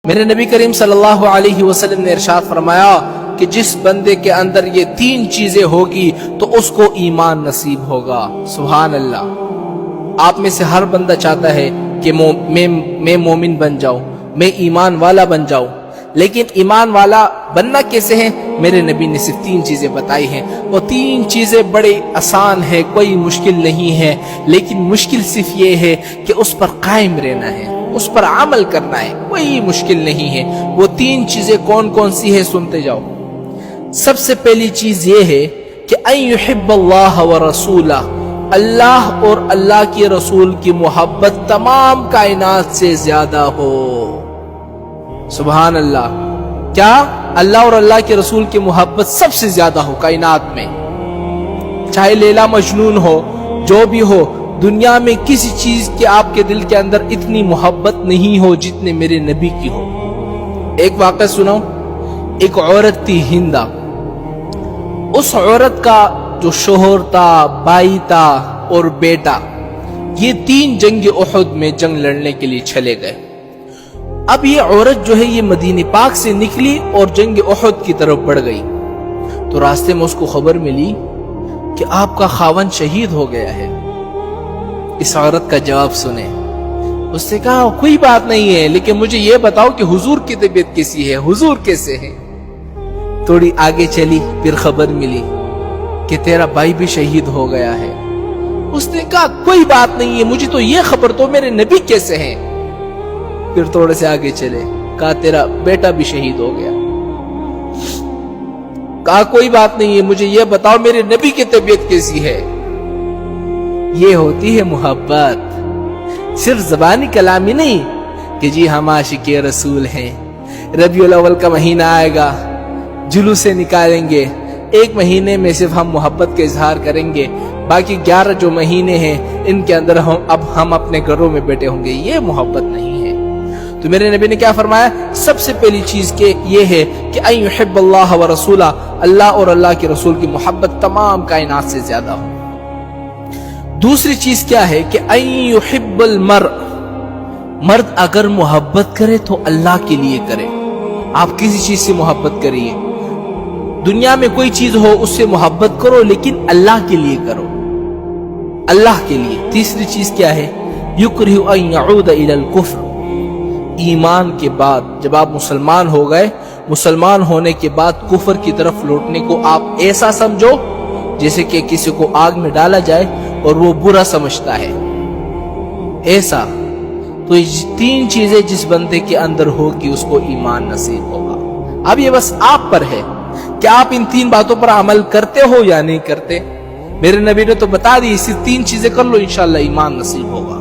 میرے نبی کریم صلی اللہ علیہ وسلم نے ارشاد فرمایا کہ جس بندے کے اندر یہ تین چیزیں ہوگی تو اس کو ایمان نصیب ہوگا۔ سبحان اللہ۔ آپ میں سے ہر بندہ چاہتا ہے کہ میں مومن بن جاؤں، میں ایمان والا بن جاؤں، لیکن ایمان والا بننا کیسے ہے؟ میرے نبی نے صرف تین چیزیں بتائی ہیں۔ وہ تین چیزیں بڑے آسان ہیں، کوئی مشکل نہیں ہے، لیکن مشکل صرف یہ ہے کہ اس پر قائم رہنا ہے، اس پر عمل کرنا ہے، کوئی مشکل نہیں ہے۔ وہ تین چیزیں کون کون سی ہیں سنتے جاؤ۔ سب سے پہلی چیز یہ ہے کہ ان یحب اللہ ورسولہ، اللہ اور اللہ کے رسول کی محبت تمام کائنات سے زیادہ ہو۔ سبحان اللہ۔ کیا؟ اللہ اور اللہ کے رسول کی محبت سب سے زیادہ ہو کائنات میں، چاہے لیلا مجنون ہو، جو بھی ہو، دنیا میں کسی چیز کے آپ کے دل کے اندر اتنی محبت نہیں ہو جتنے میرے نبی کی ہو۔ ایک واقعہ سناؤ۔ ایک عورت تھی ہندا، اس عورت کا جو شوہر تھا، بھائی تھا اور بیٹا، یہ تین جنگ احد میں جنگ لڑنے کے لیے چلے گئے۔ اب یہ عورت جو ہے یہ مدینہ پاک سے نکلی اور جنگ احد کی طرف بڑھ گئی، تو راستے میں اس کو خبر ملی کہ آپ کا خاوند شہید ہو گیا ہے۔ اس عورت کا جواب سنیں۔ اس نے کہا کوئی بات نہیں ہے، لیکن مجھے یہ بتاؤ کہ حضور کی طبیعت کیسی ہے، حضور کیسے ہیں؟ تھوڑی آگے چلی، پھر خبر ملی کہ تیرا بھائی بھی شہید ہو گیا ہے۔ اس نے کہا کوئی بات نہیں ہے، مجھے تو یہ خبر تو میرے نبی کیسے ہیں؟ پھر تھوڑے سے آگے چلے، کہا تیرا بیٹا بھی شہید ہو گیا۔ کہا کوئی بات نہیں ہے، مجھے یہ بتاؤ میرے نبی کی طبیعت کیسی ہے؟ یہ ہوتی ہے محبت، صرف زبانی کلامی نہیں کہ جی ہم عاشق رسول ہیں، ربیع الاول کا مہینہ آئے گا، جلوس نکالیں گے، ایک مہینے میں صرف ہم محبت کا اظہار کریں گے، باقی 11 جو مہینے ہیں ان کے اندر ہم اپنے گھروں میں بیٹھے ہوں گے۔ یہ محبت نہیں ہے۔ تو میرے نبی نے کیا فرمایا؟ سب سے پہلی چیز یہ ہے کہ ان یحب اللہ ورسولہ، اللہ اور اللہ کے رسول کی محبت تمام کائنات سے زیادہ ہو۔ دوسری چیز کیا ہے کہ ان یحب المرء، مرد اگر محبت کرے تو اللہ کے لیے کرے۔ آپ کسی چیز سے محبت کریے، دنیا میں کوئی چیز ہو اس سے محبت کرو، لیکن اللہ کے لیے کرو، اللہ کے لیے۔ تیسری چیز کیا ہے؟ یکرہ ان یعود الی الکفر، ایمان کے بعد جب آپ مسلمان ہو گئے، مسلمان ہونے کے بعد کفر کی طرف لوٹنے کو آپ ایسا سمجھو جیسے کہ کسی کو آگ میں ڈالا جائے اور وہ برا سمجھتا ہے، ایسا۔ تو یہ تین چیزیں جس بندے کے اندر ہوگی اس کو ایمان نصیب ہوگا۔ اب یہ بس آپ پر ہے کہ آپ ان تین باتوں پر عمل کرتے ہو یا نہیں کرتے۔ میرے نبی نے تو بتا دی، صرف تین چیزیں کر لو انشاءاللہ ایمان نصیب ہوگا۔